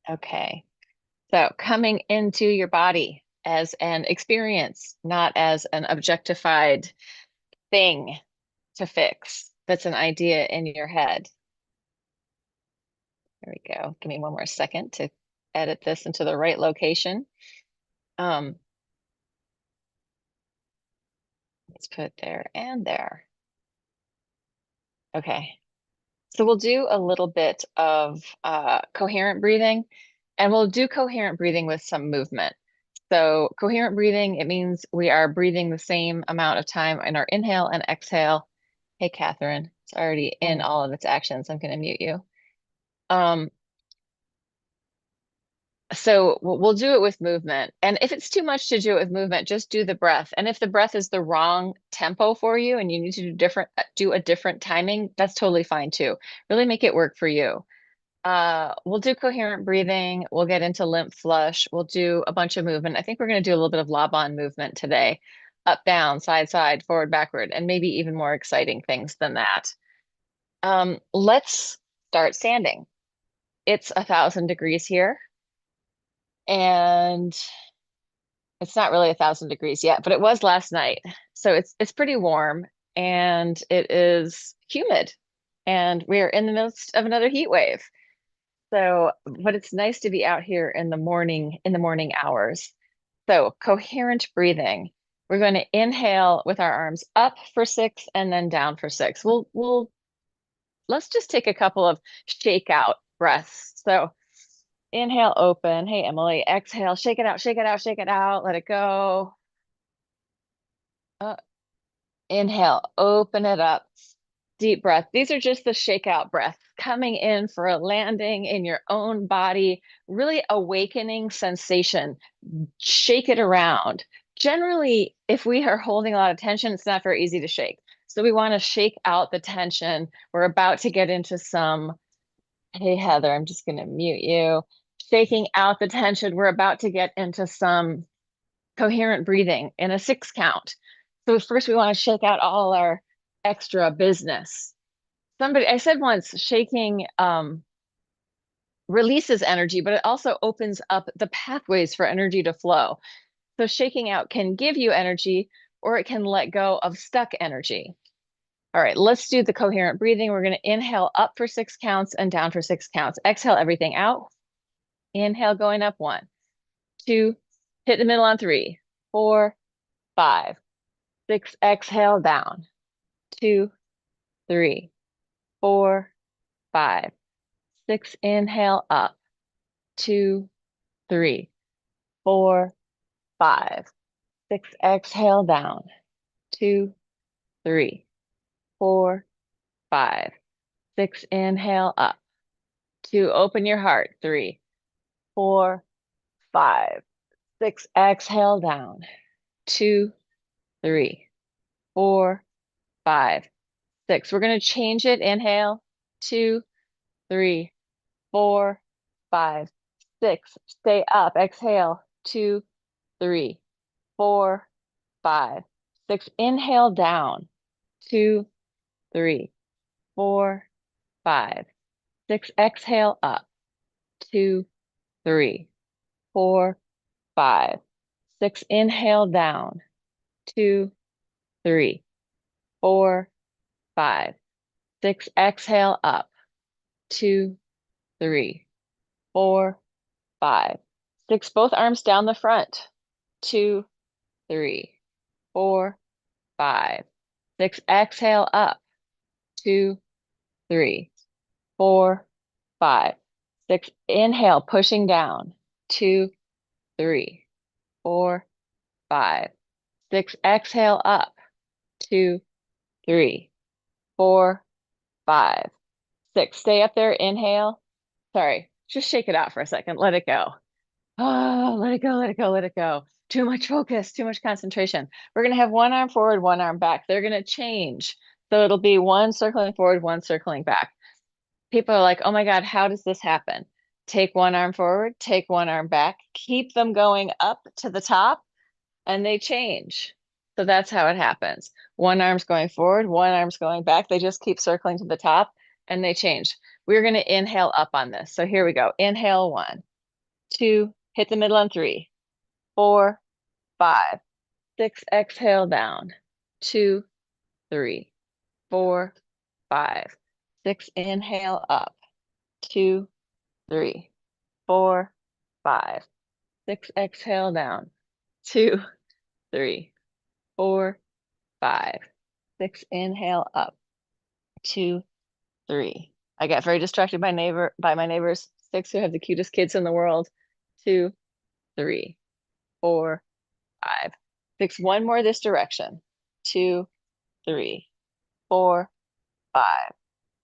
Okay. So coming into your body as an experience, not as an objectified thing to fix. That's an idea in your head. There we go. Give me one more second to edit this into the right location. Um, let's put there and there. Okay. So we'll do a little bit of coherent breathing, and we'll do coherent breathing with some movement. So coherent breathing, it means we are breathing the same amount of time in our inhale and exhale. Hey, Catherine, it's already in all of its actions. I'm going to mute you. Um, so we'll do it with movement. And if it's too much to do it with movement, just do the breath. And if the breath is the wrong tempo for you and you need to do a different timing, that's totally fine too. Really make it work for you. We'll do coherent breathing. We'll get into lymph flush. We'll do a bunch of movement. I think we're going to do a little bit of Laban movement today. Up, down, side, side, forward, backward, and maybe even more exciting things than that. Let's start standing. It's 1,000 degrees here, and it's not really 1,000 degrees yet, but it was last night. So it's pretty warm and it is humid, and we're in the midst of another heat wave. So, but it's nice to be out here in the morning hours. So, coherent breathing. We're going to inhale with our arms up for 6 and then down for 6. Let's just take a couple of shake out breaths. So, inhale, open. Hey, Emily, exhale, shake it out, shake it out, shake it out, let it go. Uh, Inhale, open it up. Deep breath. These are just the shakeout breaths coming in for a landing in your own body, really awakening sensation. Shake it around. Generally, if we are holding a lot of tension, it's not very easy to shake. So we want to shake out the tension. We're about to get into some, hey, Heather, I'm just going to mute you. Shaking out the tension. We're about to get into some coherent breathing in a 6 count. So first we want to shake out all our extra business. I said once, shaking releases energy, but it also opens up the pathways for energy to flow. So shaking out can give you energy, or it can let go of stuck energy. All right, let's do the coherent breathing. We're going to inhale up for 6 counts and down for 6 counts. Exhale everything out. Inhale going up 1, 2, hit the middle on 3, 4, 5, 6. Exhale down. 2, 3, 4, 5, 6. Inhale up. 2, 3, 4, 5, 6. Exhale down. 2, 3, 4, 5, 6. Inhale up. 2. Open your heart. 3, 4, 5, 6. Exhale down. 2, 3, 4, 5, 6. We're going to change it. Inhale. 2, 3, 4, 5, 6. Stay up. Exhale. 2, 3, 4, 5, 6. Inhale down. 2, 3, 4, 5, 6. Exhale up. 2, 3, 4, 5, 6. Inhale down. 2, 3, 4, 5, 6. Exhale up. 2, 3, 4, 5, 6. Both arms down the front. 2, 3, 4, 5, 6. Exhale up. 2, 3, 4, 5, 6. Inhale, pushing down. 2, 3, 4, 5, 6. Exhale up. 2, 3, 4, 5, 6. Stay up there. Inhale. Sorry, just shake it out for a second. Let it go. Oh, let it go, let it go, let it go. Too much focus, too much concentration. We're going to have one arm forward, one arm back. They're going to change. So it'll be one circling forward, one circling back. People are like, oh my God, how does this happen? Take one arm forward, take one arm back, keep them going up to the top, and they change. So that's how it happens. One arm's going forward, one arm's going back. They just keep circling to the top and they change. We're going to inhale up on this. So here we go. Inhale 1, 2, hit the middle on 3, 4, 5, 6, exhale down, 2, 3, 4, 5, 6, inhale up, 2, 3, 4, 5, 6, exhale down, 2, 3, 4, 5, 6, inhale up, 2, 3. I got very distracted by my neighbors, 6 who have the cutest kids in the world, 2, 3, 4, 5, 6. One more this direction, 2, 3, 4, 5,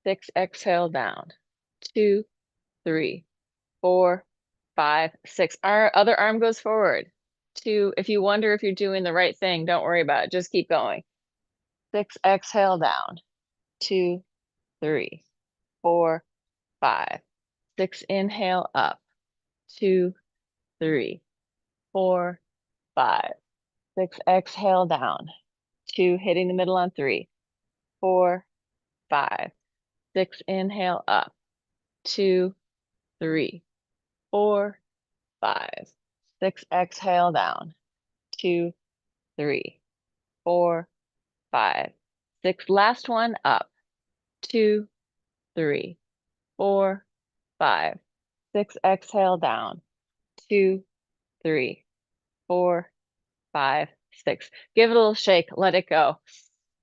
6. Exhale down, 2, 3, 4, 5, 6. Our other arm goes forward. 2. If you wonder if you're doing the right thing, don't worry about it. Just keep going. 6. Exhale down, 2, 3, 4, 5, 6. Inhale up, 2, 3, 4, 5, 6. Exhale down, 2, hitting the middle on 3, 4, 5, 6. Inhale up, 2, 3, 4, 5, 6. Exhale down, 2, 3, 4, 5, 6. Last one up, 2, 3, 4, 5, 6. Exhale down, 2, 3, 4, 5, 6. Give it a little shake, let it go.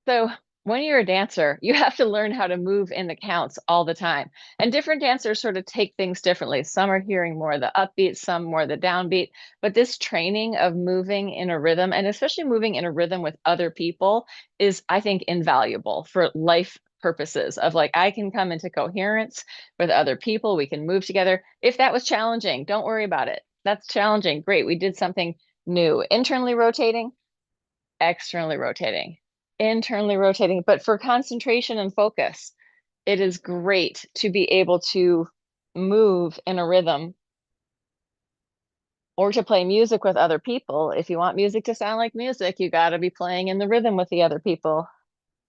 So when you're a dancer, you have to learn how to move in the counts all the time. And different dancers sort of take things differently. Some are hearing more the upbeat, some more the downbeat. But this training of moving in a rhythm, and especially moving in a rhythm with other people, is, I think, invaluable for life purposes of like, I can come into coherence with other people. We can move together. If that was challenging, don't worry about it. That's challenging. Great. We did something new. Internally rotating, externally rotating, internally rotating. But for concentration and focus, it is great to be able to move in a rhythm or to play music with other people. If you want music to sound like music, you got to be playing in the rhythm with the other people.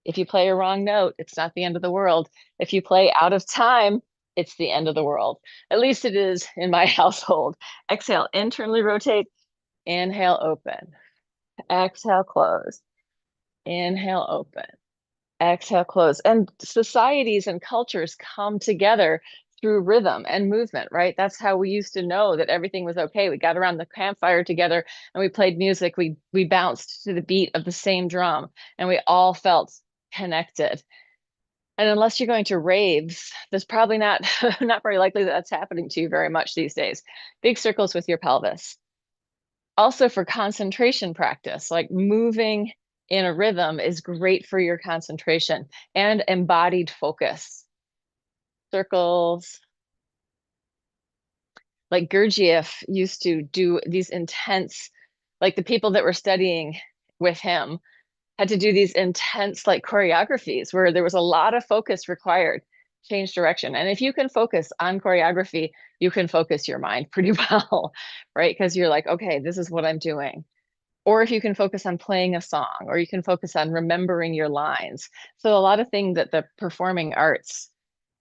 If you play a wrong note, it's not the end of the world. If you play out of time, it's the end of the world. At least it is in my household. Exhale, internally rotate, inhale, open, exhale, close. Inhale, open. Exhale, close. And societies and cultures come together through rhythm and movement, right? That's how we used to know that everything was okay. We got around the campfire together and we played music. We bounced to the beat of the same drum and we all felt connected. And unless you're going to raves, there's probably not very likely that that's happening to you very much these days. Big circles with your pelvis. Also for concentration practice, like moving in a rhythm is great for your concentration and embodied focus. Circles. Like Gurdjieff used to do these intense, like the people that were studying with him had to do these intense like choreographies where there was a lot of focus required, change direction. And if you can focus on choreography, you can focus your mind pretty well, right? Because you're like, okay, this is what I'm doing. Or if you can focus on playing a song, or you can focus on remembering your lines. So a lot of things that the performing arts,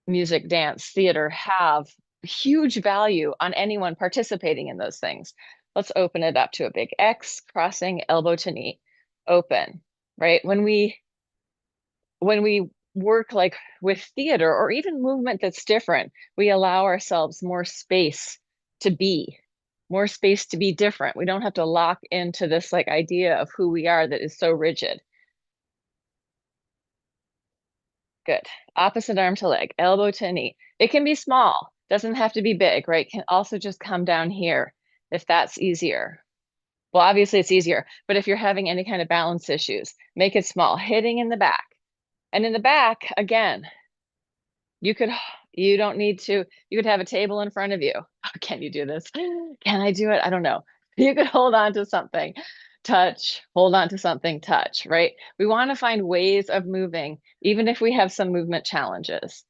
music, dance, theater have huge value on anyone participating in those things. Let's open it up to a big X, crossing elbow to knee, open, right? When we work like with theater or even movement that's different, we allow ourselves more space to be, more space to be different. We don't have to lock into this like idea of who we are that is so rigid. Good. Opposite arm to leg, elbow to knee. It can be small, doesn't have to be big, right? Can also just come down here if that's easier. Well, obviously it's easier, but if you're having any kind of balance issues, make it small, hitting in the back. And in the back, again, you could, you don't need to, you could have a table in front of you. Can you do this? Can I do it? I don't know. You could hold on to something, touch, hold on to something, touch, right? We want to find ways of moving, even if we have some movement challenges.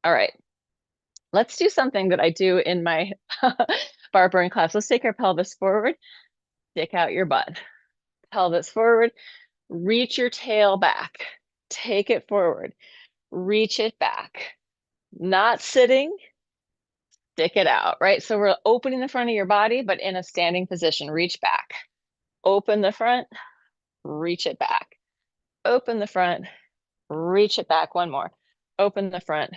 All right, let's do something that I do in my bar burn class. Let's take our pelvis forward, stick out your butt, pelvis forward, reach your tail back, take it forward, reach it back. Not sitting, Stick it out, right? So we're opening the front of your body, but in a standing position. Reach back. Open the front, reach it back. Open the front, reach it back. One more. Open the front,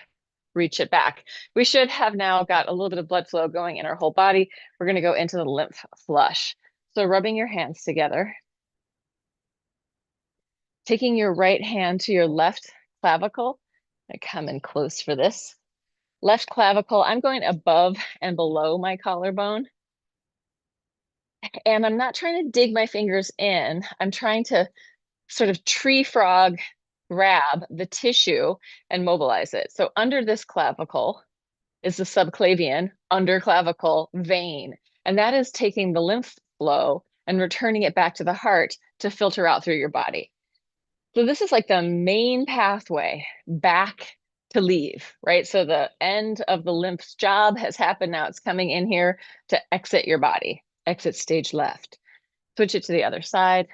reach it back. We should have now got a little bit of blood flow going in our whole body. We're going to go into the lymph flush. So rubbing your hands together, taking your right hand to your left clavicle. I come in close for this. Left clavicle, I'm going above and below my collarbone. And I'm not trying to dig my fingers in. I'm trying to sort of tree frog grab the tissue and mobilize it. So under this clavicle is the subclavian underclavicle vein. And that is taking the lymph flow and returning it back to the heart to filter out through your body. So this is like the main pathway back to leave, right? So the end of the lymph's job has happened. Now it's coming in here to exit your body, exit stage left. Switch it to the other side.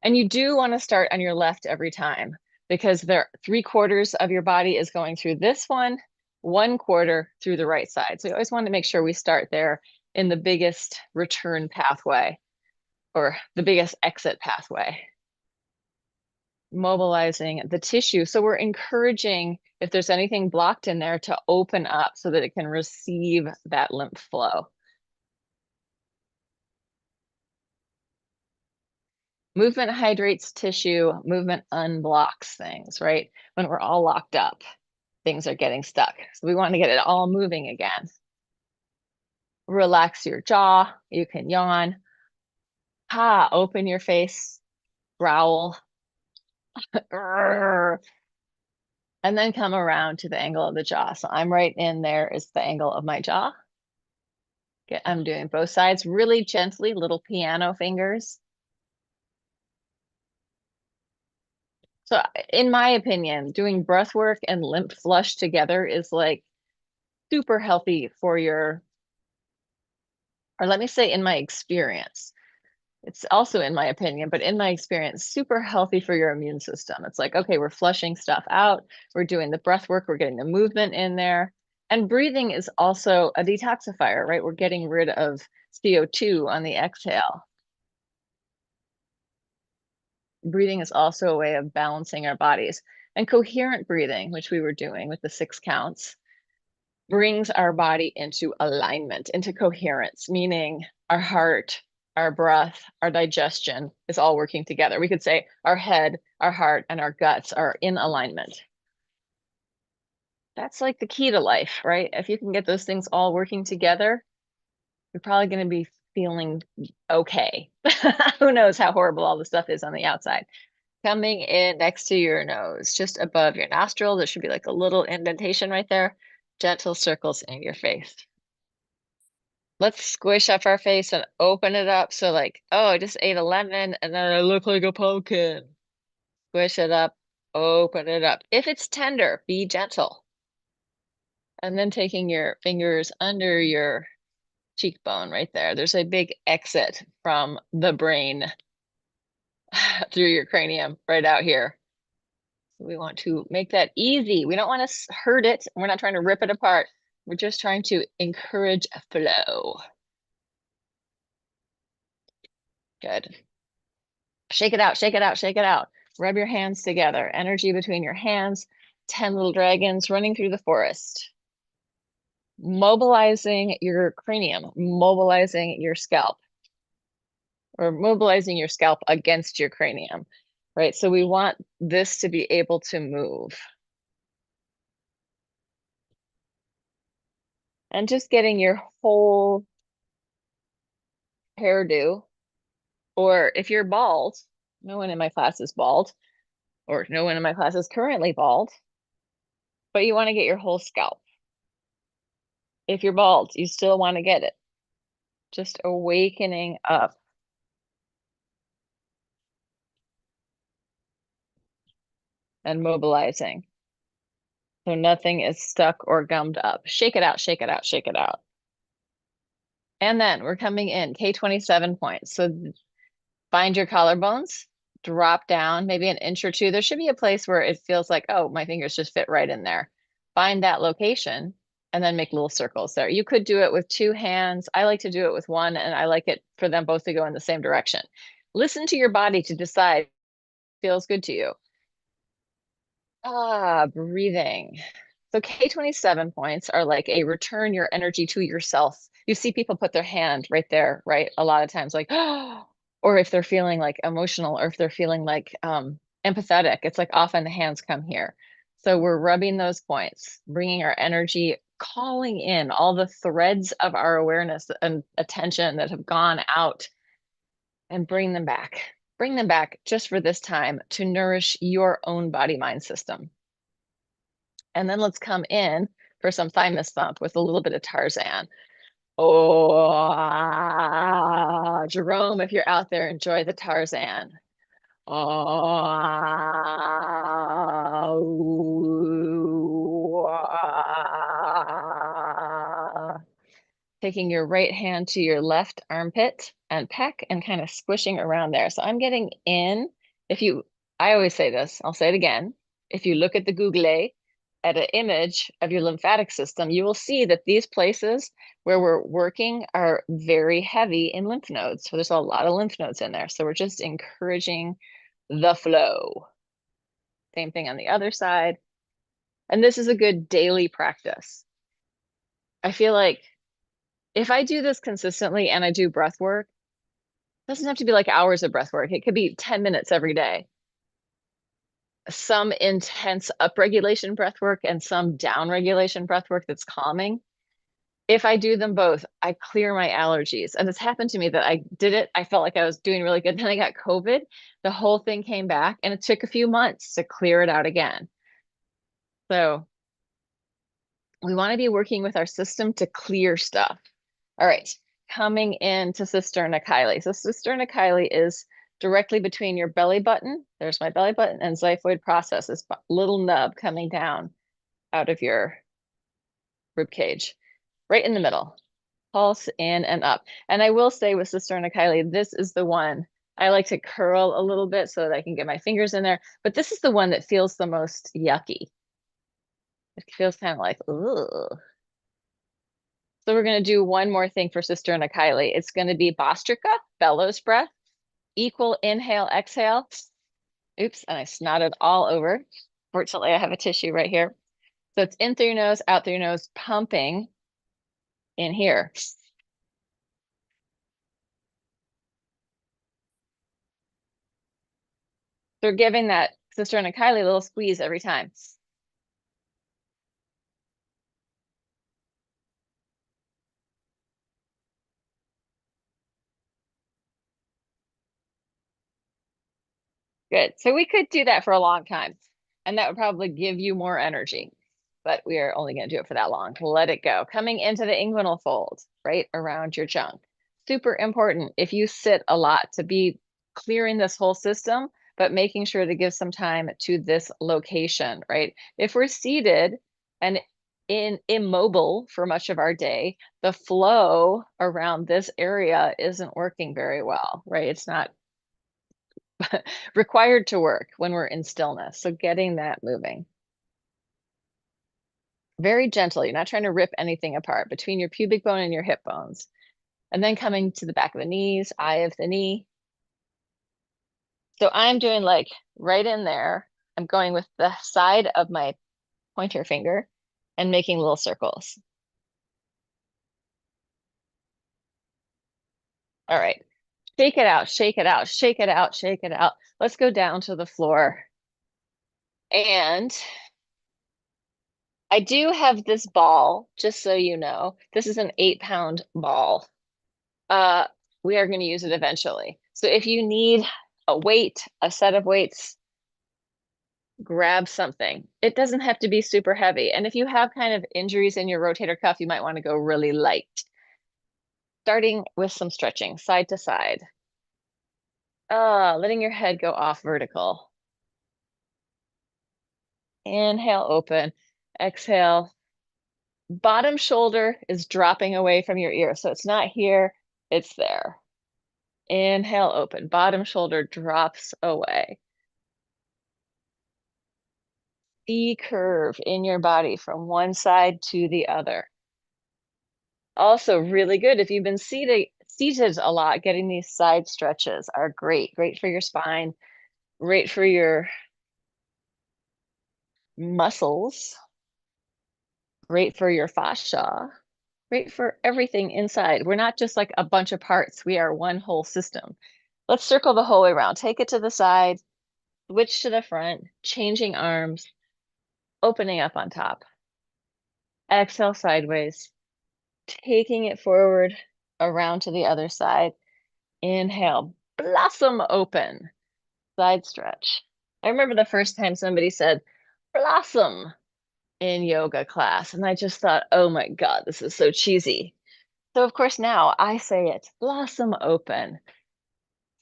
And you do want to start on your left every time because there 3/4 of your body is going through this one, 1/4 through the right side. So you always want to make sure we start there in the biggest return pathway or the biggest exit pathway. Mobilizing the tissue. So we're encouraging, if there's anything blocked in there, to open up so that it can receive that lymph flow. Movement hydrates tissue, movement unblocks things, right? When we're all locked up, things are getting stuck. So we want to get it all moving again. Relax your jaw. You can yawn. Open your face, growl. And then come around to the angle of the jaw. So I'm right in there is the angle of my jaw. I'm doing both sides really gently, little piano fingers. So in my opinion, doing breath work and lymph flush together is like super healthy for your, or let me say in my experience, it's also in my opinion, but in my experience, super healthy for your immune system. It's like, okay, we're flushing stuff out. We're doing the breath work. We're getting the movement in there. And breathing is also a detoxifier, right? We're getting rid of CO2 on the exhale. Breathing is also a way of balancing our bodies. And coherent breathing, which we were doing with the 6 counts, brings our body into alignment, into coherence, meaning our heart, our breath, our digestion is all working together. We could say our head, our heart, and our guts are in alignment. That's like the key to life, right? If you can get those things all working together, you're probably going to be feeling okay. Who knows how horrible all the stuff is on the outside. Coming in next to your nose, just above your nostril, there should be like a little indentation right there. Gentle circles in your face. Let's squish up our face and open it up. So like, oh, I just ate a lemon and then I look like a pumpkin. Squish it up, open it up. If it's tender, be gentle. And then taking your fingers under your cheekbone right there. There's a big exit from the brain through your cranium right out here. We want to make that easy. We don't want to hurt it. We're not trying to rip it apart. We're just trying to encourage a flow. Good. Shake it out, shake it out, shake it out. Rub your hands together. Energy between your hands. 10 little dragons running through the forest. Mobilizing your cranium, mobilizing your scalp, or mobilizing your scalp against your cranium, right? So we want this to be able to move. And just getting your whole hairdo, or if you're bald, no one in my class is bald, or no one in my class is currently bald, but you want to get your whole scalp. If you're bald, you still want to get it. Just awakening up. And mobilizing. So nothing is stuck or gummed up. Shake it out, shake it out, shake it out. And then we're coming in, K27 points. So find your collarbones, drop down maybe an inch or two. There should be a place where it feels like, oh, my fingers just fit right in there. Find that location and then make little circles there. You could do it with two hands. I like to do it with one, and I like it for them both to go in the same direction. Listen to your body to decide if it feels good to you. Breathing. So K27 points are like a return your energy to yourself. You see people put their hand right there, right? A lot of times, like, or if they're feeling like emotional, or if they're feeling like empathetic, it's like often the hands come here. So we're rubbing those points, bringing our energy, calling in all the threads of our awareness and attention that have gone out, and bring them back. Bring them back just for this time to nourish your own body mind system. And then let's come in for some thymus thump with a little bit of Tarzan. Oh, Jerome, if you're out there, enjoy the Tarzan. Oh, taking your right hand to your left armpit and pec and kind of squishing around there. So I'm getting in. I always say this, I'll say it again. If you look at the Google at an image of your lymphatic system, you will see that these places where we're working are very heavy in lymph nodes. So there's a lot of lymph nodes in there. So we're just encouraging the flow. Same thing on the other side. And this is a good daily practice. I feel like if I do this consistently and I do breath work, it doesn't have to be like hours of breath work. It could be 10 minutes every day. Some intense upregulation breath work and some downregulation breath work that's calming. If I do them both, I clear my allergies. And it's happened to me that I did it. I felt like I was doing really good. Then I got COVID. The whole thing came back, and it took a few months to clear it out again. So we want to be working with our system to clear stuff. All right, coming into Cisterna-chyli. So Cisterna-chyli is directly between your belly button. There's my belly button, and xiphoid process, this little nub coming down out of your rib cage, right in the middle. Pulse in and up. And I will say with Cisterna-chyli, this is the one I like to curl a little bit so that I can get my fingers in there. But this is the one that feels the most yucky. It feels kind of like, ugh. So we're going to do one more thing for Cisterna-chyli. It's going to be Bhastrika, bellows breath, equal inhale, exhale. Oops, and I snotted all over. Fortunately, I have a tissue right here. So it's in through your nose, out through your nose, pumping in here. So we're giving that Cisterna-chyli a little squeeze every time. Good. So we could do that for a long time, and that would probably give you more energy, but we are only going to do it for that long. Let it go. Coming into the inguinal fold, right around your junk. Super important if you sit a lot to be clearing this whole system, but making sure to give some time to this location, right? If we're seated and immobile for much of our day, the flow around this area isn't working very well, right? It's not required to work when we're in stillness. So getting that moving. Very gentle. You're not trying to rip anything apart between your pubic bone and your hip bones. And then coming to the back of the knees, eye of the knee. So I'm doing like right in there. I'm going with the side of my pointer finger and making little circles. All right. Shake it out, shake it out, shake it out, shake it out. Let's go down to the floor. And I do have this ball, just so you know. This is an 8-pound ball. Uh, we are going to use it eventually. So if you need a weight, a set of weights, grab something. It doesn't have to be super heavy. And if you have kind of injuries in your rotator cuff, you might want to go really light. Starting with some stretching, side to side. Letting your head go off vertical. Inhale, open. Exhale. Bottom shoulder is dropping away from your ear. So it's not here, it's there. Inhale, open. Bottom shoulder drops away. V curve in your body from one side to the other. Also really good if you've been seated a lot, getting these side stretches are great. Great for your spine, great for your muscles, great for your fascia, great for everything inside. We're not just like a bunch of parts. We are one whole system. Let's circle the whole way around. Take it to the side, switch to the front, changing arms, opening up on top. Exhale sideways, taking it forward around to the other side. Inhale, blossom open, side stretch. I remember the first time somebody said blossom in yoga class, and I just thought, oh my God, this is so cheesy. So of course now I say it, blossom open.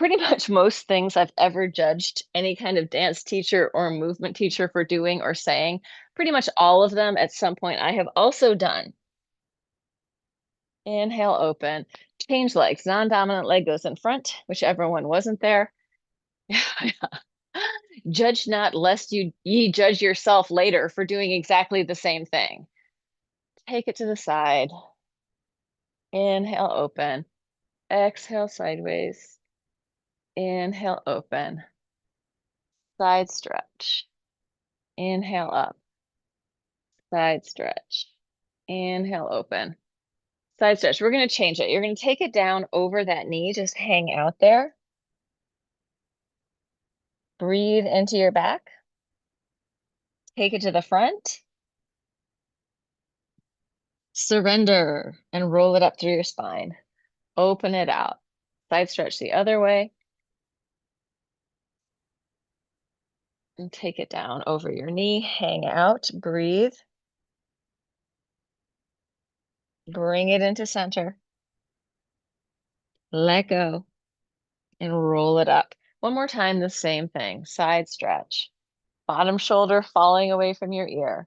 Pretty much most things I've ever judged any kind of dance teacher or movement teacher for doing or saying, pretty much all of them at some point I have also done. Inhale, open, change legs, non-dominant leg goes in front, whichever one wasn't there. Judge not lest ye judge yourself later for doing exactly the same thing. Take it to the side. Inhale, open. Exhale, sideways. Inhale, open. Side stretch. Inhale, up. Side stretch. Inhale, open. Side stretch. We're going to change it. You're going to take it down over that knee. Just hang out there. Breathe into your back. Take it to the front. Surrender and roll it up through your spine. Open it out. Side stretch the other way. And take it down over your knee. Hang out. Breathe. Bring it into center. Let go. And roll it up. One more time, the same thing. Side stretch. Bottom shoulder falling away from your ear.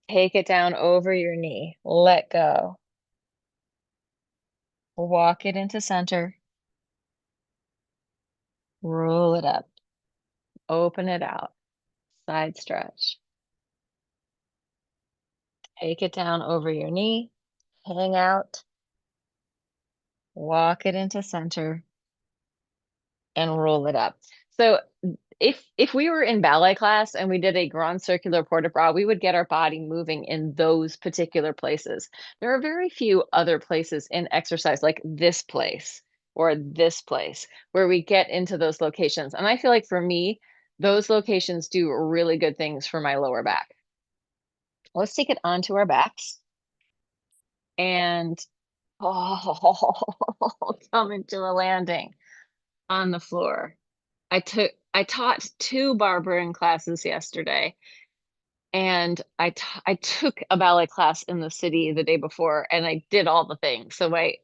Take it down over your knee. Let go. Walk it into center. Roll it up. Open it out. Side stretch. Take it down over your knee. Hang out. Walk it into center. And roll it up. So if we were in ballet class and we did a grand circular port de bras, we would get our body moving in those particular places. There are very few other places in exercise like this place or this place where we get into those locations. And I feel like for me, those locations do really good things for my lower back. Let's take it onto our backs and come into a landing on the floor. I taught 2 barbering classes yesterday, and I took a ballet class in the city the day before, and I did all the things. So my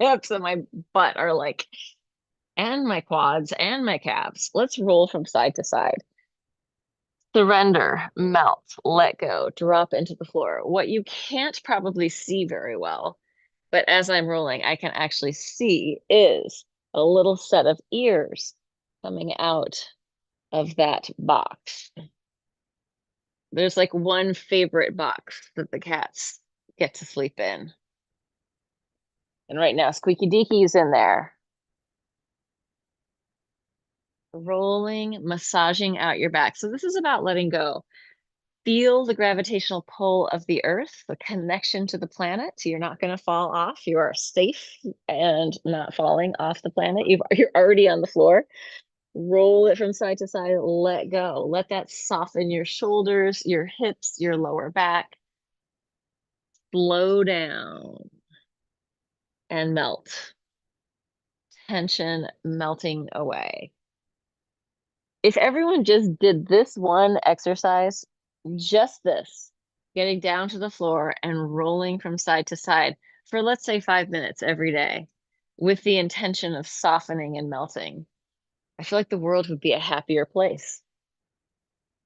hips and my butt are like, and my quads and my calves. Let's roll from side to side. Surrender, melt, let go, drop into the floor. What you can't probably see very well, but as I'm rolling, I can actually see is a little set of ears coming out of that box. There's like one favorite box that the cats get to sleep in. And right now, Squeaky Deaky's in there. Rolling, massaging out your back. So this is about letting go. Feel the gravitational pull of the earth, the connection to the planet. So you're not going to fall off. You are safe and not falling off the planet. You're already on the floor. Roll it from side to side, let go. Let that soften your shoulders, your hips, your lower back. Slow down and melt. Tension melting away. If everyone just did this one exercise, just this, getting down to the floor and rolling from side to side for, let's say, 5 minutes every day with the intention of softening and melting, I feel like the world would be a happier place.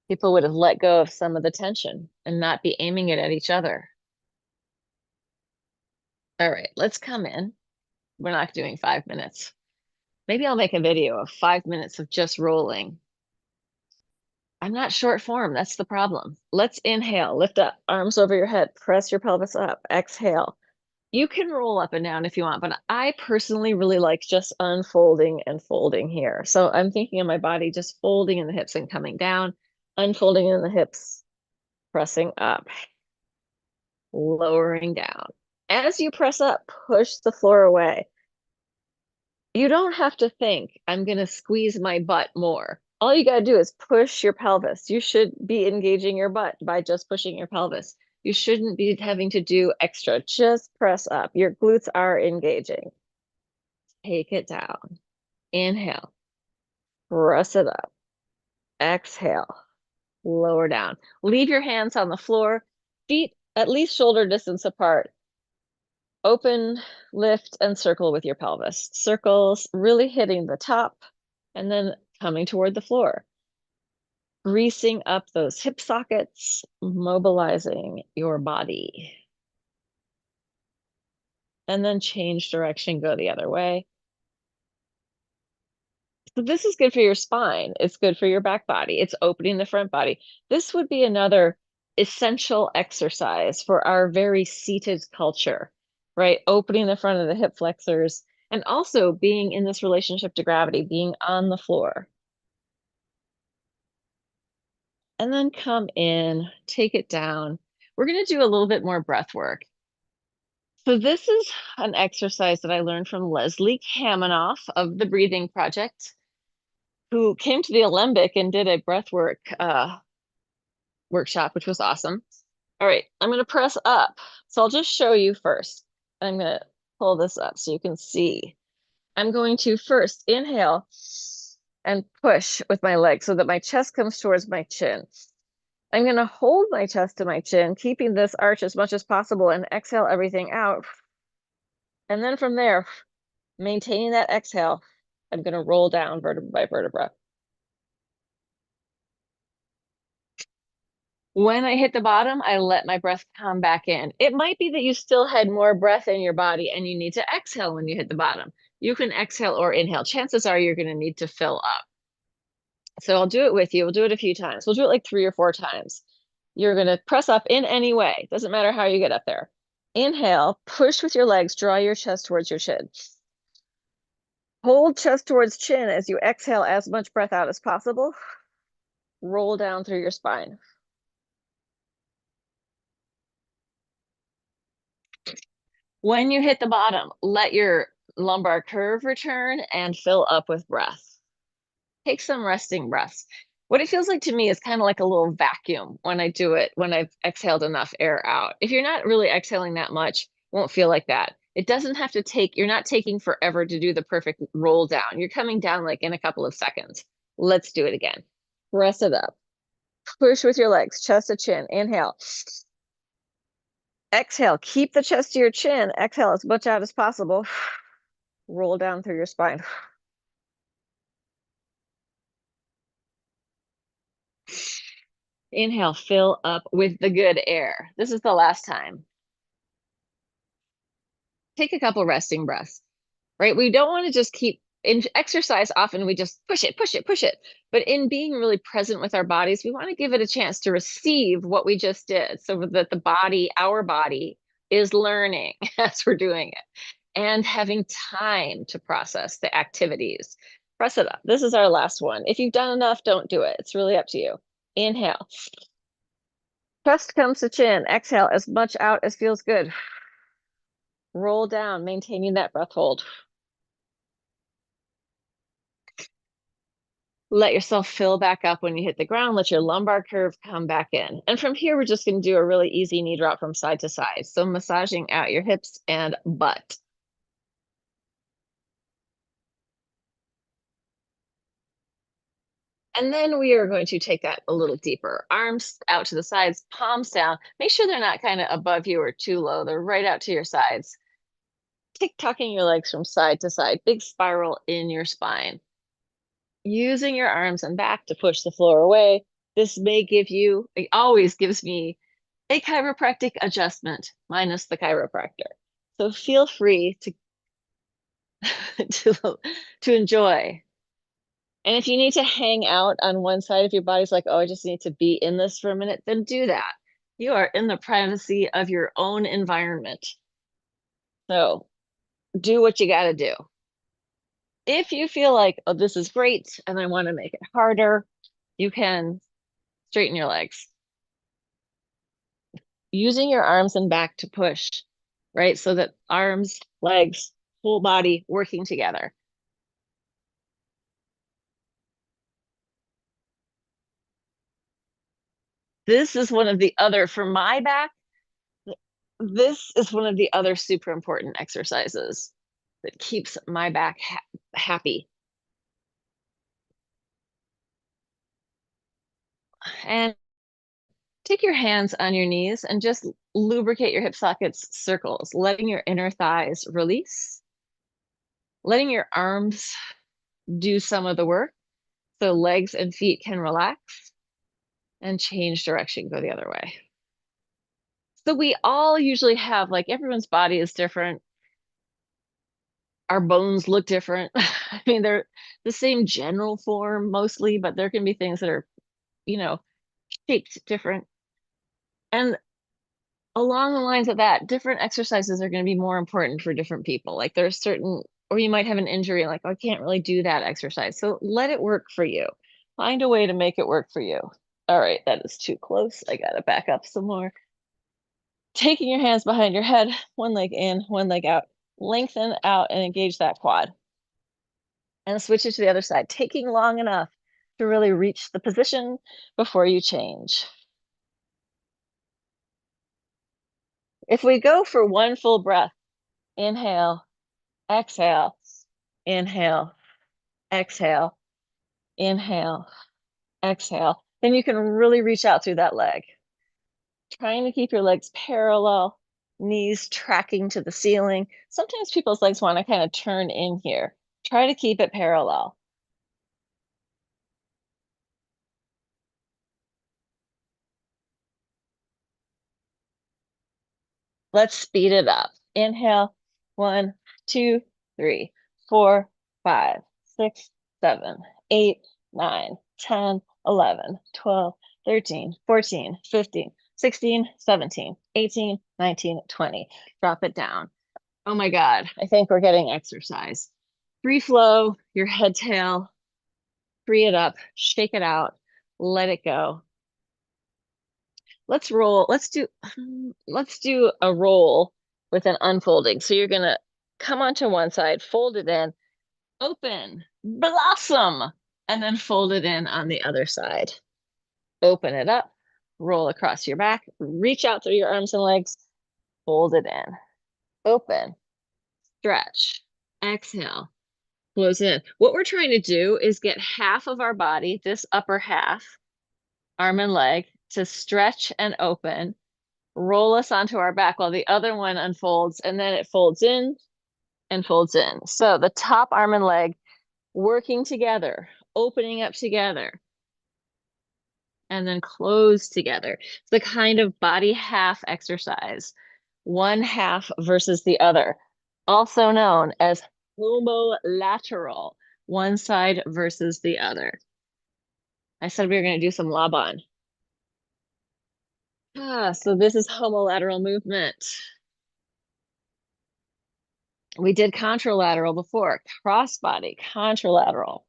People would have let go of some of the tension and not be aiming it at each other. All right, let's come in. We're not doing 5 minutes. Maybe I'll make a video of 5 minutes of just rolling. I'm not short form. That's the problem. Let's inhale, lift up, arms over your head, press your pelvis up, exhale. You can roll up and down if you want, but I personally really like just unfolding and folding here. So I'm thinking of my body just folding in the hips and coming down, unfolding in the hips, pressing up, lowering down. As you press up, push the floor away. You don't have to think, I'm going to squeeze my butt more. All you got to do is push your pelvis. You should be engaging your butt by just pushing your pelvis. You shouldn't be having to do extra. Just press up. Your glutes are engaging. Take it down. Inhale. Press it up. Exhale. Lower down. Leave your hands on the floor. Feet at least shoulder distance apart. Open, lift, and circle with your pelvis. Circles really hitting the top and then coming toward the floor. Greasing up those hip sockets, mobilizing your body. And then change direction, go the other way. So this is good for your spine. It's good for your back body. It's opening the front body. This would be another essential exercise for our very seated culture, right? Opening the front of the hip flexors and also being in this relationship to gravity, being on the floor. And then come in, take it down. We're going to do a little bit more breath work. So this is an exercise that I learned from Leslie Kaminoff of the Breathing Project, who came to the Alembic and did a breath work workshop, which was awesome. All right, I'm going to press up. So I'll just show you first. I'm going to pull this up so you can see. I'm going to first inhale and push with my legs so that my chest comes towards my chin. I'm going to hold my chest to my chin, keeping this arch as much as possible, and exhale everything out. And then from there, maintaining that exhale, I'm going to roll down vertebra by vertebra. When I hit the bottom, I let my breath come back in. It might be that you still had more breath in your body and you need to exhale when you hit the bottom. You can exhale or inhale. Chances are you're going to need to fill up. So I'll do it with you. We'll do it a few times. We'll do it like 3 or 4 times. You're going to press up in any way. Doesn't matter how you get up there. Inhale, push with your legs, draw your chest towards your chin. Hold chest towards chin as you exhale as much breath out as possible. Roll down through your spine. When you hit the bottom, let your lumbar curve return and fill up with breath. Take some resting breaths. What it feels like to me is kind of like a little vacuum when I do it, when I've exhaled enough air out. If you're not really exhaling that much, won't feel like that. It doesn't have to take, you're not taking forever to do the perfect roll down. You're coming down like in a couple of seconds. Let's do it again. Press it up. Push with your legs, chest to chin. Inhale. Exhale. Keep the chest to your chin. Exhale as much out as possible. Roll down through your spine. Inhale, fill up with the good air. This is the last time. Take a couple resting breaths, right? We don't want to just keep in exercise. Often we just push it, push it, push it. But in being really present with our bodies, we want to give it a chance to receive what we just did so that the body, our body, is learning as we're doing it and having time to process the activities. Press it up. This is our last one. If you've done enough, don't do it. It's really up to you. Inhale. Chest comes to chin. Exhale as much out as feels good. Roll down, maintaining that breath hold. Let yourself fill back up when you hit the ground. Let your lumbar curve come back in. And from here, we're just going to do a really easy knee drop from side to side. So massaging out your hips and butt. And then we are going to take that a little deeper. Arms out to the sides, palms down. Make sure they're not kind of above you or too low. They're right out to your sides. Tucking your legs from side to side. Big spiral in your spine. Using your arms and back to push the floor away. This may give you, it always gives me a chiropractic adjustment minus the chiropractor. So feel free to, to enjoy. And if you need to hang out on one side, if your body's like, oh, I just need to be in this for a minute, then do that. You are in the privacy of your own environment. So do what you got to do. If you feel like, oh, this is great and I want to make it harder, you can straighten your legs. Using your arms and back to push, right? So that arms, legs, whole body working together. This is one of the other, for my back, this is one of the other super important exercises that keeps my back happy. And take your hands on your knees and just lubricate your hip sockets circles, letting your inner thighs release, letting your arms do some of the work so legs and feet can relax and change direction, go the other way. So we all usually have, like, everyone's body is different. Our bones look different. I mean, they're the same general form mostly, but there can be things that are, shaped different. And along the lines of that, different exercises are going to be more important for different people. Like there's certain, or you might have an injury, like, oh, I can't really do that exercise. So let it work for you. Find a way to make it work for you. All right, that is too close. I got to back up some more. Taking your hands behind your head, one leg in, one leg out. Lengthen out and engage that quad. And switch it to the other side, taking long enough to really reach the position before you change. If we go for one full breath, inhale, exhale, inhale, exhale, inhale, exhale, then you can really reach out through that leg. Trying to keep your legs parallel, knees tracking to the ceiling. Sometimes people's legs want to kind of turn in here. Try to keep it parallel. Let's speed it up. Inhale, 1, 2, 3, 4, 5, 6, 7, 8, 9, 10, 11, 12, 13, 14, 15, 16, 17, 18, 19, 20. Drop it down. Oh my God, I think we're getting exercise. Free flow, your head, tail, free it up, shake it out, let it go. Let's roll. Let's do a roll with an unfolding. So you're gonna come onto one side, fold it in, open, blossom, and then fold it in on the other side. Open it up, roll across your back, reach out through your arms and legs, fold it in, open, stretch, exhale, close in. What we're trying to do is get half of our body, this upper half, arm and leg, to stretch and open, roll us onto our back while the other one unfolds, and then it folds in and folds in. So the top arm and leg working together, opening up together, and then close together. It's the kind of body half exercise, one half versus the other, also known as homolateral, one side versus the other. I said we were going to do some Laban. So this is homolateral movement. We did contralateral before, crossbody, contralateral,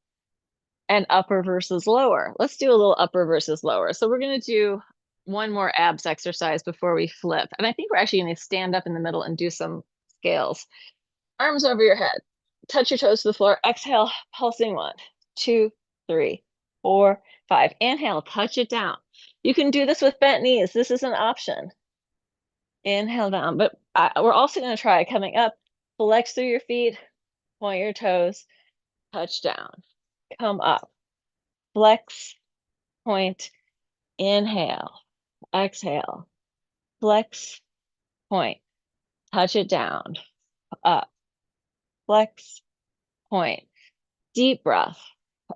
and upper versus lower. Let's do a little upper versus lower. So we're going to do one more abs exercise before we flip. And I think we're actually going to stand up in the middle and do some scales. Arms over your head. Touch your toes to the floor. Exhale, pulsing 1, 2, 3, 4, 5. Inhale, touch it down. You can do this with bent knees. This is an option. Inhale down, but we're also going to try coming up. Flex through your feet, point your toes, touch down, come up, flex, point, inhale, exhale, flex, point, touch it down, up, flex, point, deep breath,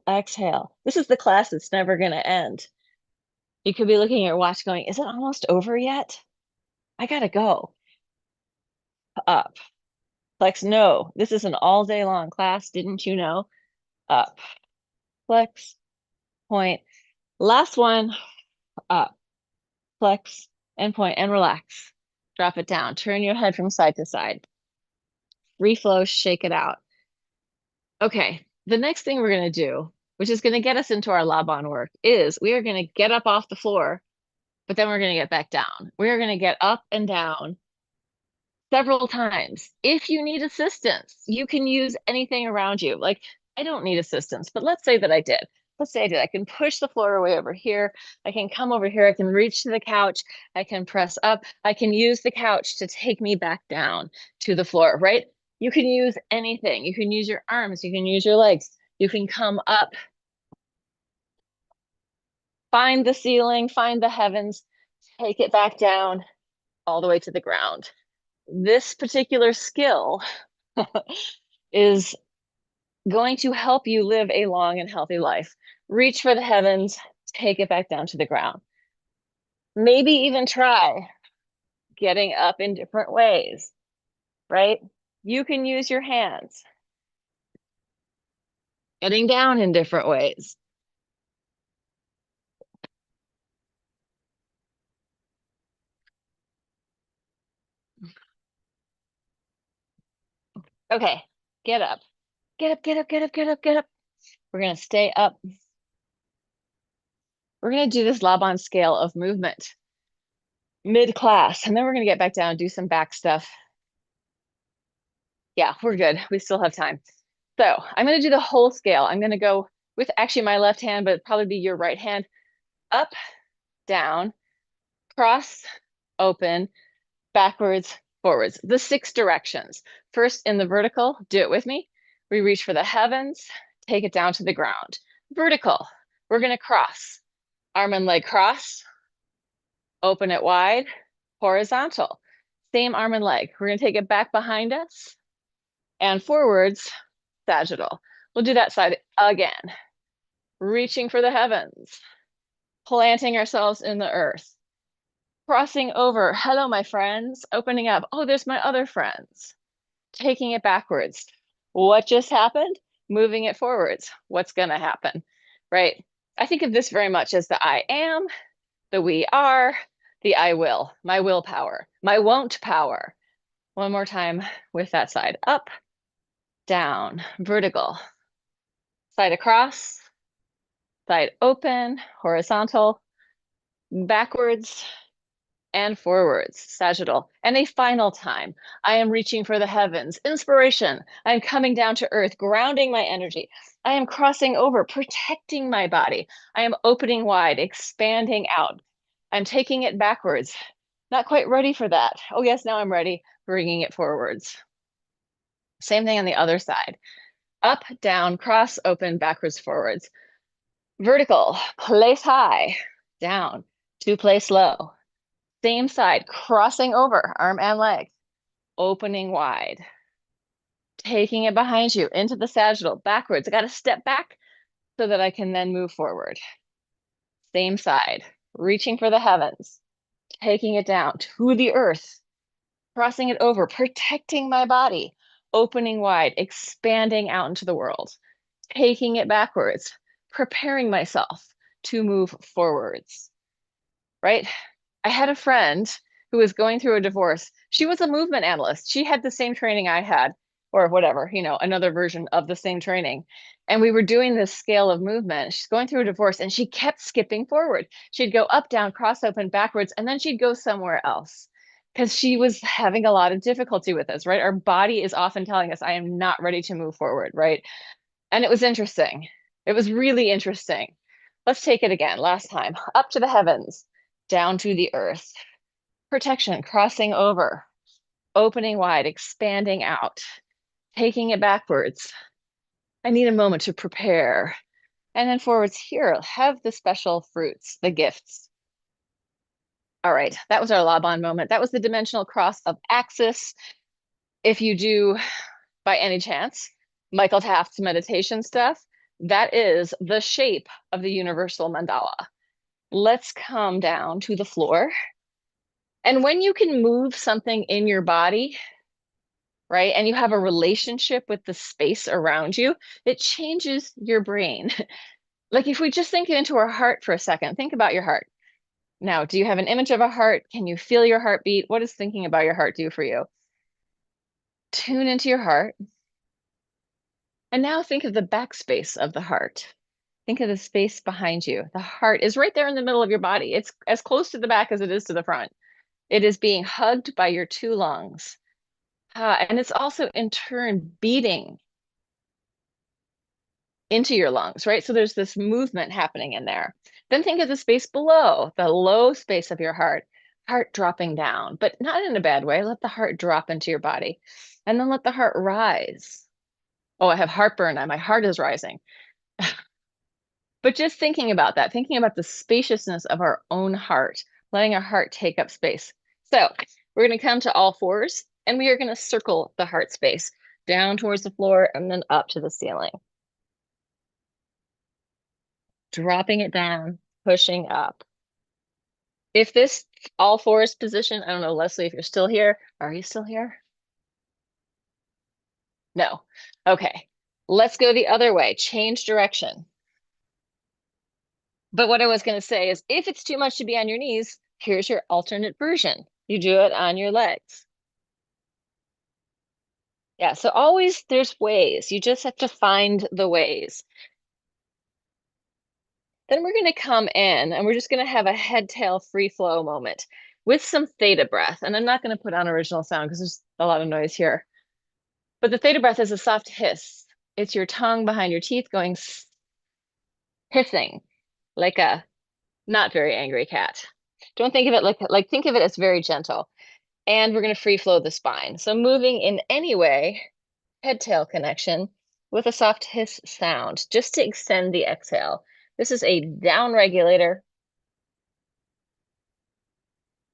exhale. This is the class that's never going to end. You could be looking at your watch going, is it almost over yet? I got to go. Up, flex, no, this is an all day long class. Didn't you know? Up, flex, point. Last one, up, flex, and point, and relax. Drop it down. Turn your head from side to side. Reflow, shake it out. Okay, the next thing we're going to do, which is going to get us into our Laban work, is we are going to get up off the floor, but then we're going to get back down. We are going to get up and down several times. If you need assistance, you can use anything around you. Like, I don't need assistance, but let's say that I did. Let's say I did. I can push the floor away over here. I can come over here. I can reach to the couch. I can press up. I can use the couch to take me back down to the floor, right? You can use anything. You can use your arms. You can use your legs. You can come up, find the ceiling, find the heavens, take it back down all the way to the ground. This particular skill is going to help you live a long and healthy life. Reach for the heavens, take it back down to the ground. Maybe even try getting up in different ways, right? You can use your hands, getting down in different ways. Okay, get up. Get up, get up, get up, get up, get up. We're going to stay up. We're going to do this Laban scale of movement mid-class, and then we're going to get back down, do some back stuff. Yeah, we're good. We still have time. So I'm going to do the whole scale. I'm going to go with actually my left hand, but it'd probably be your right hand. Up, down, cross, open, backwards, forwards. The 6 directions. First in the vertical, do it with me. We reach for the heavens, take it down to the ground. Vertical, we're going to cross. Arm and leg cross, open it wide, horizontal. Same arm and leg. We're going to take it back behind us and forwards, sagittal. We'll do that side again. Reaching for the heavens, planting ourselves in the earth, crossing over. Hello, my friends. Opening up. Oh, there's my other friends. Taking it backwards. What just happened? Moving it forwards. What's going to happen? Right? I think of this very much as the I am, the we are, the I will, my willpower, my won't power. One more time with that side. Up, down, vertical, side across, side open, horizontal, backwards, and forwards, sagittal. And a final time, I am reaching for the heavens, inspiration. I am coming down to earth, grounding my energy. I am crossing over, protecting my body. I am opening wide, expanding out. I'm taking it backwards. Not quite ready for that. Oh yes, now I'm ready, bringing it forwards. Same thing on the other side. Up, down, cross, open, backwards, forwards. Vertical, place high, down, to place low. Same side, crossing over, arm and leg, opening wide. Taking it behind you into the sagittal, backwards. I got to step back so that I can then move forward. Same side, reaching for the heavens, taking it down to the earth, crossing it over, protecting my body, opening wide, expanding out into the world, taking it backwards, preparing myself to move forwards, right? I had a friend who was going through a divorce. She was a movement analyst. She had the same training I had, or whatever, another version of the same training. And we were doing this scale of movement. She's going through a divorce and she kept skipping forward. She'd go up, down, cross, open, backwards, and then she'd go somewhere else because she was having a lot of difficulty with this, right? Our body is often telling us, I am not ready to move forward, right? And it was interesting. It was really interesting. Let's take it again. Last time, up to the heavens, down to the earth. Protection, crossing over, opening wide, expanding out, taking it backwards. I need a moment to prepare. And then forwards here, have the special fruits, the gifts. All right, that was our Laban moment. That was the dimensional cross of axis. If you do, by any chance, Michael Taft's meditation stuff, that is the shape of the Universal Mandala. Let's come down to the floor. And when you can move something in your body, right, and you have a relationship with the space around you, it changes your brain. Like if we just think into our heart for a second, think about your heart. Now, do you have an image of a heart? Can you feel your heartbeat? What does thinking about your heart do for you? Tune into your heart. And now think of the backspace of the heart. Think of the space behind you. The heart is right there in the middle of your body. It's as close to the back as it is to the front. It is being hugged by your two lungs. And it's also in turn beating into your lungs, right? So there's this movement happening in there. Then think of the space below, the low space of your heart dropping down, but not in a bad way. Let the heart drop into your body and then let the heart rise. Oh, I have heartburn. My heart is rising. But just thinking about that, thinking about the spaciousness of our own heart, letting our heart take up space. So we're going to come to all fours and we are going to circle the heart space down towards the floor and then up to the ceiling. Dropping it down, pushing up. If this all fours position, I don't know, Leslie, if you're still here, are you still here? No. Okay. Let's go the other way, change direction. But what I was going to say is if it's too much to be on your knees, here's your alternate version. You do it on your legs. Yeah, so always there's ways. You just have to find the ways. Then we're going to come in and we're just going to have a head tail free flow moment with some theta breath. And I'm not going to put on original sound because there's a lot of noise here. But the theta breath is a soft hiss. It's your tongue behind your teeth going hissing like a not very angry cat. Don't think of it like think of it as very gentle. And we're going to free flow the spine. So moving in any way, head tail connection with a soft hiss sound just to extend the exhale. This is a down regulator,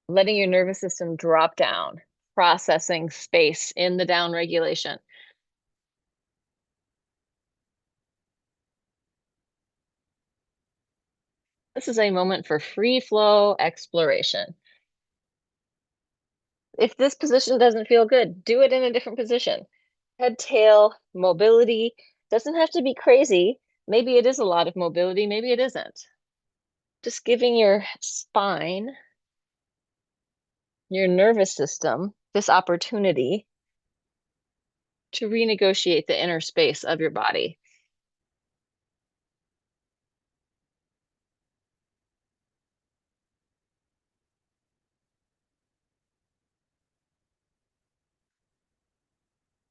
letting your nervous system drop down, processing space in the down regulation. This is a moment for free flow exploration. If this position doesn't feel good, do it in a different position. Head, tail, mobility doesn't have to be crazy. Maybe it is a lot of mobility, maybe it isn't. Just giving your spine, your nervous system, this opportunity to renegotiate the inner space of your body.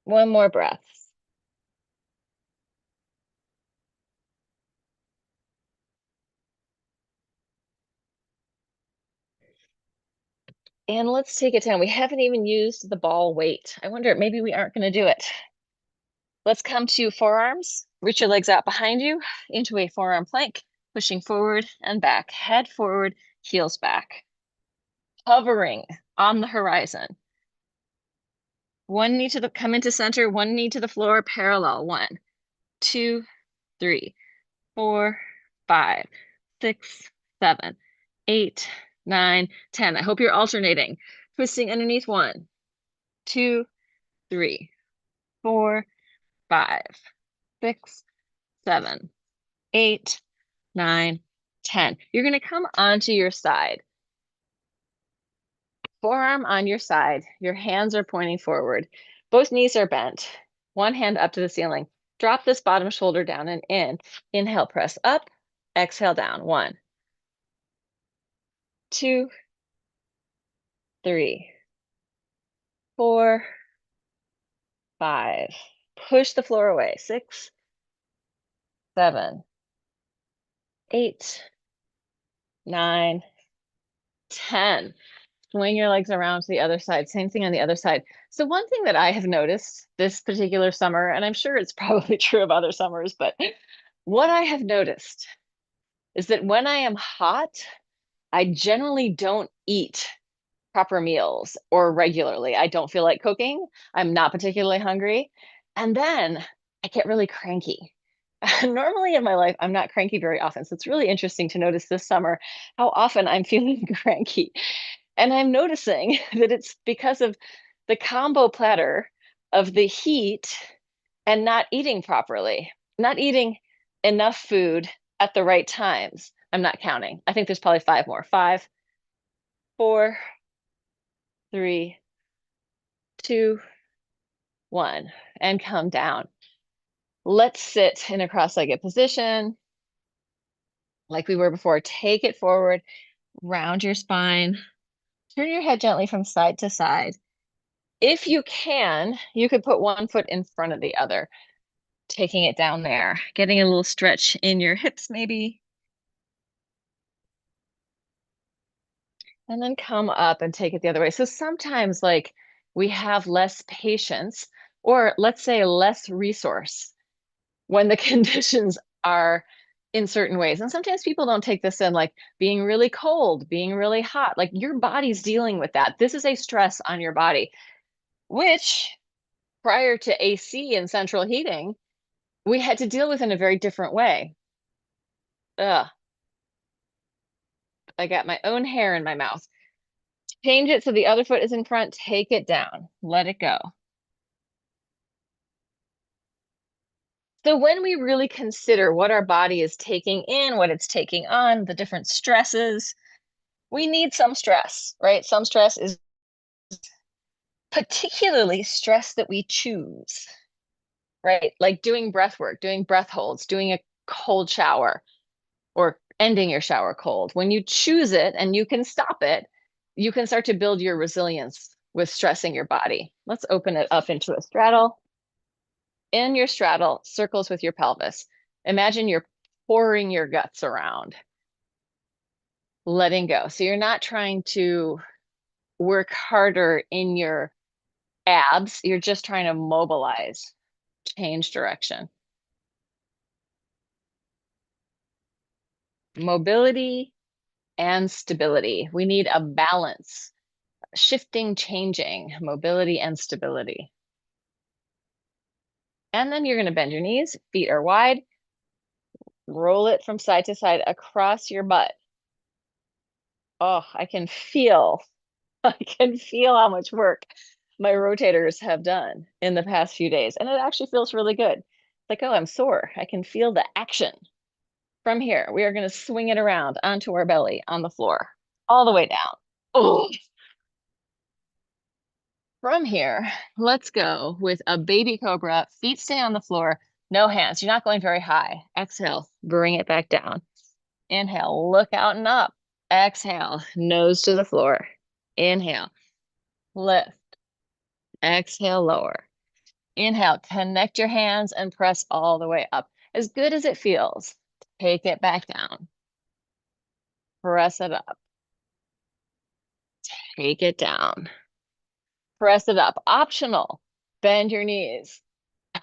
One more breath. And let's take it down. We haven't even used the ball weight. I wonder, maybe we aren't going to do it. Let's come to forearms. Reach your legs out behind you into a forearm plank, pushing forward and back, head forward, heels back. Hovering on the horizon. One knee to the, come into center, one knee to the floor, parallel. 1, 2, 3, 4, 5, 6, 7, 8, 9, 10. I hope you're alternating. Twisting underneath. 1, 2, 3, 4, 5, 6, 7, 8, 9, 10. You're going to come onto your side. Forearm on your side. Your hands are pointing forward. Both knees are bent. One hand up to the ceiling. Drop this bottom shoulder down and in. Inhale, press up. Exhale down. 1, 2, 3, 4, 5. Push the floor away. 6, 7, 8, 9, 10. Swing your legs around to the other side. Same thing on the other side. So one thing that I have noticed this particular summer, and I'm sure it's probably true of other summers, but what I have noticed is that when I am hot, I generally don't eat proper meals or regularly. I don't feel like cooking. I'm not particularly hungry. And then I get really cranky. Normally in my life, I'm not cranky very often. So it's really interesting to notice this summer how often I'm feeling cranky. And I'm noticing that it's because of the combo platter of the heat and not eating properly, not eating enough food at the right times. I'm not counting. I think there's probably 5 more. 5, 4, 3, 2, 1, and come down. Let's sit in a cross-legged position like we were before. Take it forward, round your spine, turn your head gently from side to side. If you can, you could put one foot in front of the other, taking it down there, getting a little stretch in your hips maybe. And then come up and take it the other way. So sometimes like we have less patience, or let's say less resource when the conditions are in certain ways. And sometimes people don't take this in, like being really cold, being really hot, like your body's dealing with that. This is a stress on your body, which prior to AC and central heating, we had to deal with in a very different way. Ugh, I got my own hair in my mouth. Change it so the other foot is in front, take it down, let it go. So when we really consider what our body is taking in, what it's taking on, the different stresses, we need some stress, right? Some stress is particularly stress that we choose, right? Like doing breath work, doing breath holds, doing a cold shower, or ending your shower cold. When you choose it and you can stop it, you can start to build your resilience with stressing your body. Let's open it up into a straddle. In your straddle, circles with your pelvis. Imagine you're pouring your guts around, letting go. So you're not trying to work harder in your abs, you're just trying to mobilize, change direction. Mobility and stability. We need a balance, shifting, changing, mobility and stability. And then you're going to bend your knees, feet are wide, roll it from side to side across your butt. Oh, I can feel how much work my rotators have done in the past few days. And it actually feels really good. It's like, oh, I'm sore. I can feel the action. From here, we are going to swing it around onto our belly on the floor, all the way down. Oh, from here, let's go with a baby cobra. Feet stay on the floor, no hands. You're not going very high. Exhale, bring it back down. Inhale, look out and up. Exhale, nose to the floor. Inhale, lift. Exhale, lower. Inhale, connect your hands and press all the way up. As good as it feels, take it back down. Press it up. Take it down. Press it up. Optional. Bend your knees.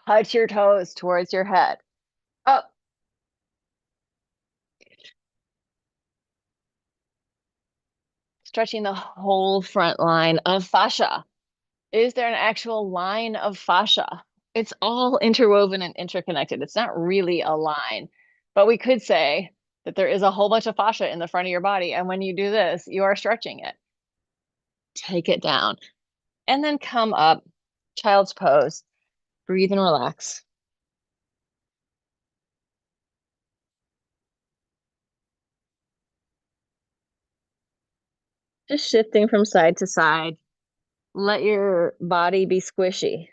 Touch your toes towards your head. Up. Stretching the whole front line of fascia. Is there an actual line of fascia? It's all interwoven and interconnected. It's not really a line, but we could say that there is a whole bunch of fascia in the front of your body. And when you do this, you are stretching it. Take it down and then come up, child's pose, breathe and relax. Just shifting from side to side. Let your body be squishy,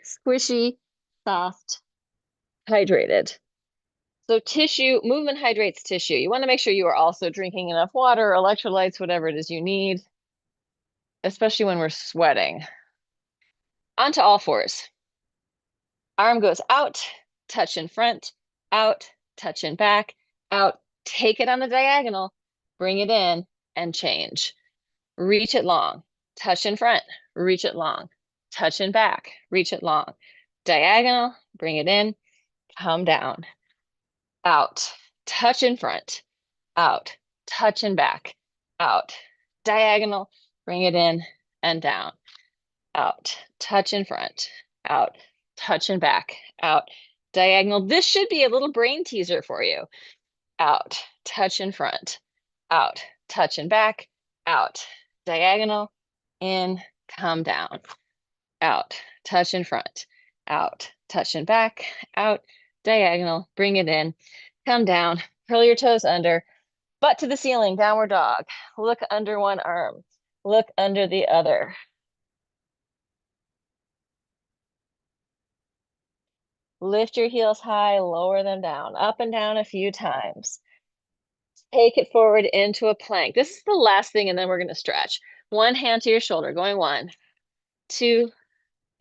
soft, hydrated. So tissue, movement hydrates tissue. You want to make sure you are also drinking enough water, electrolytes, whatever it is you need, especially when we're sweating. Onto all fours. Arm goes out, touch in front, out, touch in back, out. Take it on the diagonal, bring it in, and change. Reach it long, touch in front, reach it long, touch in back, reach it long. Diagonal, bring it in, come down, out, touch in front, out, touch in back, out. Diagonal, bring it in and down, out, touch in front, out, touch in back, out. Diagonal, this should be a little brain teaser for you. Out, touch in front, out, touch in back, out. Diagonal, in, come down, out, touch in front, out, touch in back, out, diagonal, bring it in, come down, Curl your toes under, butt to the ceiling, downward dog. Look under one arm, look under the other. Lift your heels high, lower them down, up and down a few times. Take it forward into a plank. This is the last thing, and then we're going to stretch. One hand to your shoulder, going 1, 2,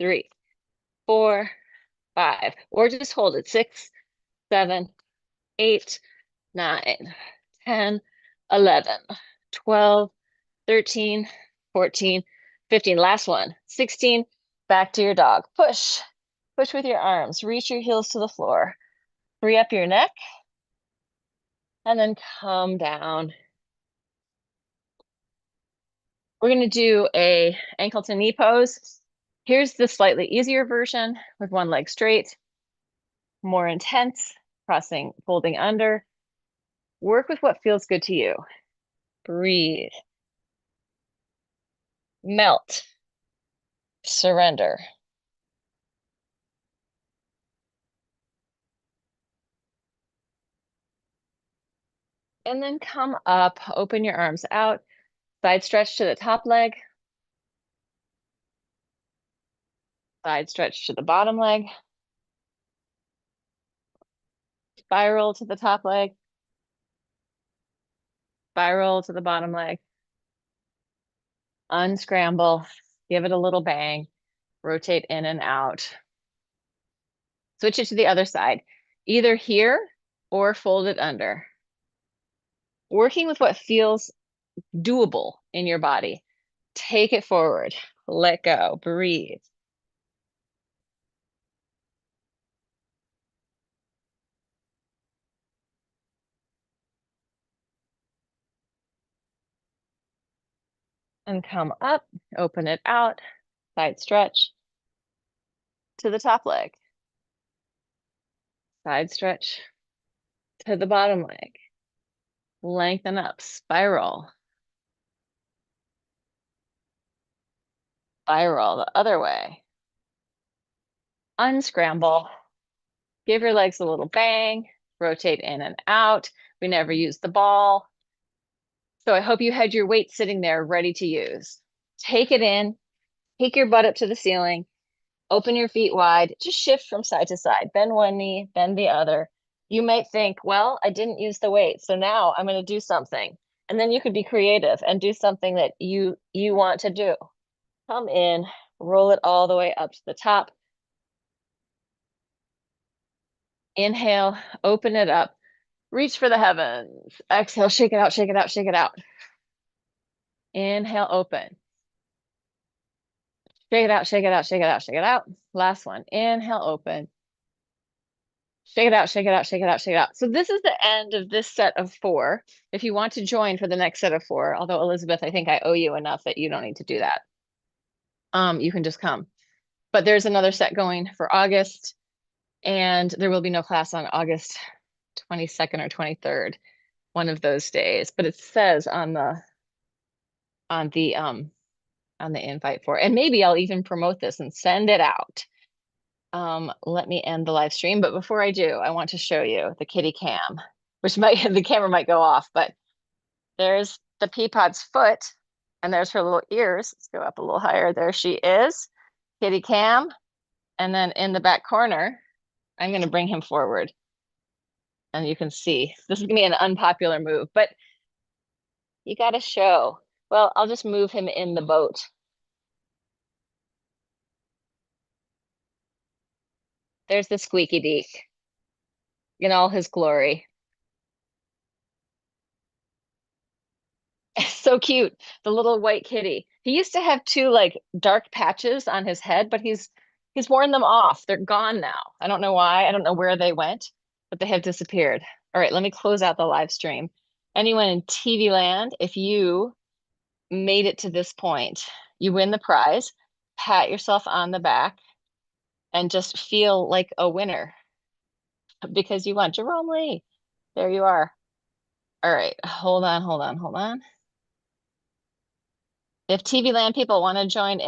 3, 4, 5, or just hold it. 6, 7, 8, 9, 10, 11, 12, 13, 14, 15. Last one. 16. Back to your dog. Push. Push with your arms. Reach your heels to the floor. Free up your neck. And then come down. We're going to do a ankle to knee pose. Here's the slightly easier version with one leg straight. More intense. Crossing, folding under. Work with what feels good to you. Breathe. Melt. Surrender. And then come up, open your arms out, side stretch to the top leg, side stretch to the bottom leg, spiral to the top leg, spiral to the bottom leg, unscramble, give it a little bang, rotate in and out. Switch it to the other side, either here or fold it under. Working with what feels doable in your body. Take it forward, let go, breathe. And come up, open it out, side stretch to the top leg. Side stretch to the bottom leg. Lengthen up, spiral. Spiral the other way. Unscramble. Give your legs a little bang. Rotate in and out. We never use the ball. So I hope you had your weight sitting there ready to use. Take it in. Take your butt up to the ceiling. Open your feet wide. Just shift from side to side. Bend one knee, bend the other. You might think, well, I didn't use the weight, so now I'm going to do something. And then you could be creative and do something that you want to do. Come in, roll it all the way up to the top. Inhale, open it up. Reach for the heavens. Exhale, shake it out, shake it out, shake it out. Inhale, open. Shake it out, shake it out, shake it out, shake it out. Last one. Inhale, open. Shake it out, shake it out, shake it out, shake it out. So this is the end of this set of 4. If you want to join for the next set of 4, although Elizabeth, I think I owe you enough that you don't need to do that. You can just come. But there's another set going for August, and there will be no class on August 22nd or 23rd, one of those days. But it says on the invite for it. And maybe I'll even promote this and send it out. Let me end the live stream, but before I do, I want to show you the kitty cam, which the camera might go off, but there's the pea pod's foot, and there's her little ears. Let's go up a little higher. There she is, kitty cam. And then in the back corner, I'm going to bring him forward, and you can see this is going to be an unpopular move, but you got to show. Well, I'll just move him in the boat. There's the squeaky beak in all his glory. So cute, the little white kitty. He used to have 2 like dark patches on his head, but he's worn them off. They're gone now. I don't know why. I don't know where they went, but they have disappeared. All right, let me close out the live stream. Anyone in TV land, if you made it to this point, you win the prize. Pat yourself on the back and just feel like a winner because you won. Jerome Lee, there you are. All right, hold on. If TV land people want to join in